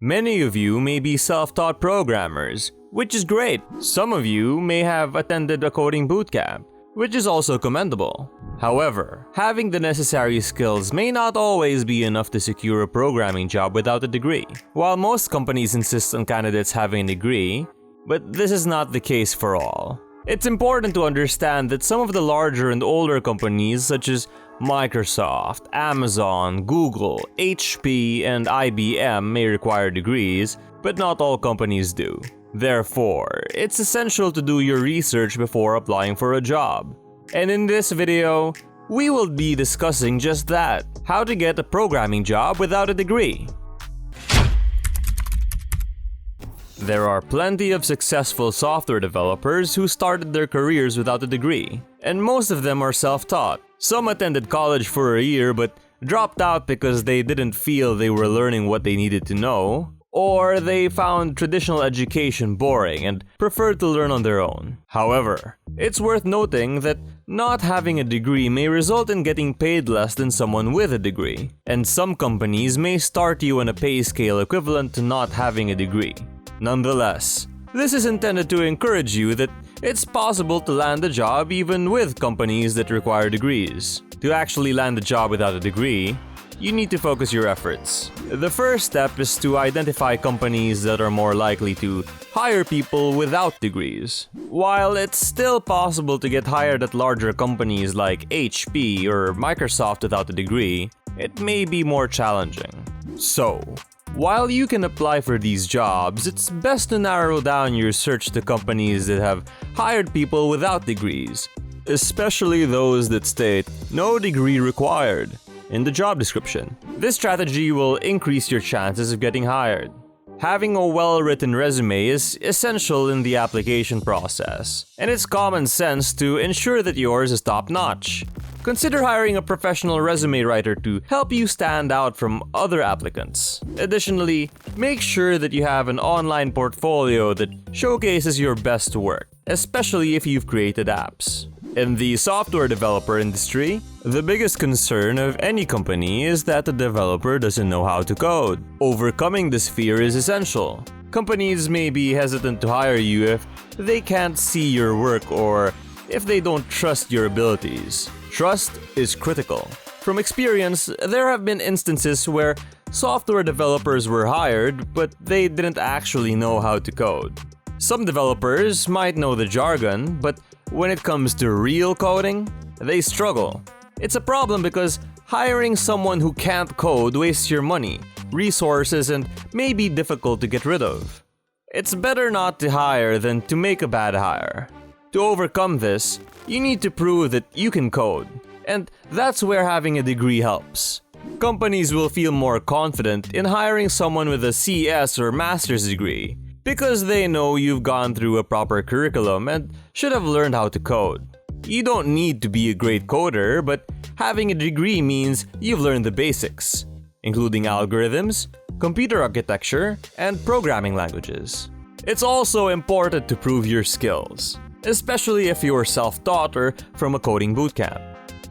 Many of you may be self-taught programmers, which is great. Some of you may have attended a coding bootcamp, which is also commendable. However, having the necessary skills may not always be enough to secure a programming job without a degree. While most companies insist on candidates having a degree, but this is not the case for all. It's important to understand that some of the larger and older companies such as Microsoft, Amazon, Google, HP, and IBM may require degrees, but not all companies do. Therefore, it's essential to do your research before applying for a job. And in this video, we will be discussing just that: how to get a programming job without a degree. There are plenty of successful software developers who started their careers without a degree, and most of them are self-taught. Some attended college for a year but dropped out because they didn't feel they were learning what they needed to know, or they found traditional education boring and preferred to learn on their own. However, it's worth noting that not having a degree may result in getting paid less than someone with a degree, and some companies may start you on a pay scale equivalent to not having a degree. Nonetheless, this is intended to encourage you that it's possible to land a job even with companies that require degrees. To actually land a job without a degree, you need to focus your efforts. The first step is to identify companies that are more likely to hire people without degrees. While it's still possible to get hired at larger companies like HP or Microsoft without a degree, it may be more challenging. So, while you can apply for these jobs, it's best to narrow down your search to companies that have hired people without degrees, especially those that state "no degree required" in the job description. This strategy will increase your chances of getting hired. Having a well-written resume is essential in the application process, and it's common sense to ensure that yours is top-notch. Consider hiring a professional resume writer to help you stand out from other applicants. Additionally, make sure that you have an online portfolio that showcases your best work, especially if you've created apps. In the software developer industry, the biggest concern of any company is that the developer doesn't know how to code. Overcoming this fear is essential. Companies may be hesitant to hire you if they can't see your work or if they don't trust your abilities. Trust is critical. From experience, there have been instances where software developers were hired, but they didn't actually know how to code. Some developers might know the jargon, but when it comes to real coding, they struggle. It's a problem because hiring someone who can't code wastes your money, resources, and may be difficult to get rid of. It's better not to hire than to make a bad hire. To overcome this, you need to prove that you can code, and that's where having a degree helps. Companies will feel more confident in hiring someone with a CS or master's degree because they know you've gone through a proper curriculum and should have learned how to code. You don't need to be a great coder, but having a degree means you've learned the basics, including algorithms, computer architecture, and programming languages. It's also important to prove your skills, especially if you're self-taught or from a coding bootcamp.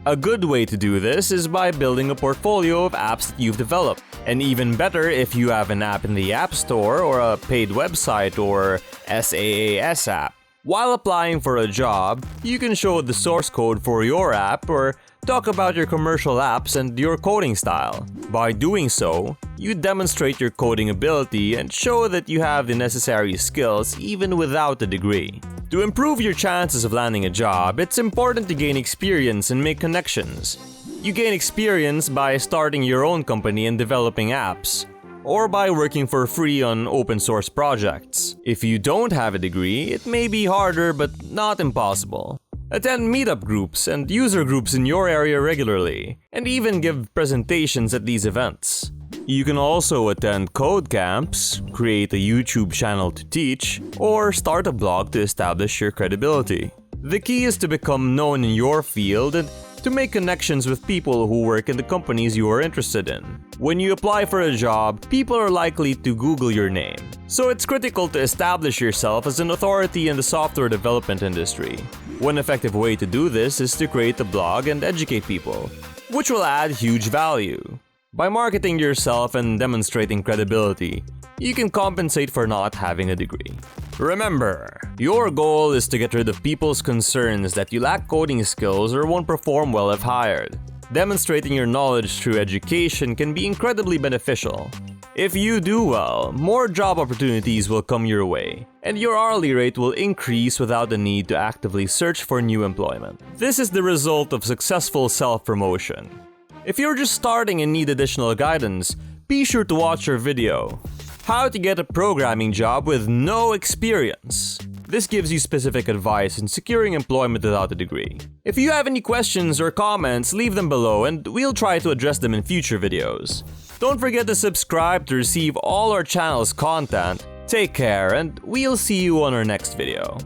A good way to do this is by building a portfolio of apps that you've developed. And even better if you have an app in the App Store or a paid website or SaaS app. While applying for a job, you can show the source code for your app or talk about your commercial apps and your coding style. By doing so, you demonstrate your coding ability and show that you have the necessary skills even without a degree. To improve your chances of landing a job, it's important to gain experience and make connections. You gain experience by starting your own company and developing apps, or by working for free on open source projects. If you don't have a degree, it may be harder but not impossible. Attend meetup groups and user groups in your area regularly, and even give presentations at these events. You can also attend code camps, create a YouTube channel to teach, or start a blog to establish your credibility. The key is to become known in your field and to make connections with people who work in the companies you are interested in. When you apply for a job, people are likely to Google your name. So it's critical to establish yourself as an authority in the software development industry. One effective way to do this is to create a blog and educate people, which will add huge value. By marketing yourself and demonstrating credibility, you can compensate for not having a degree. Remember, your goal is to get rid of people's concerns that you lack coding skills or won't perform well if hired. Demonstrating your knowledge through education can be incredibly beneficial. If you do well, more job opportunities will come your way, and your hourly rate will increase without the need to actively search for new employment. This is the result of successful self-promotion. If you're just starting and need additional guidance, be sure to watch our video, How to Get a Programming Job with No Experience. This gives you specific advice in securing employment without a degree. If you have any questions or comments, leave them below and we'll try to address them in future videos. Don't forget to subscribe to receive all our channel's content. Take care and we'll see you on our next video.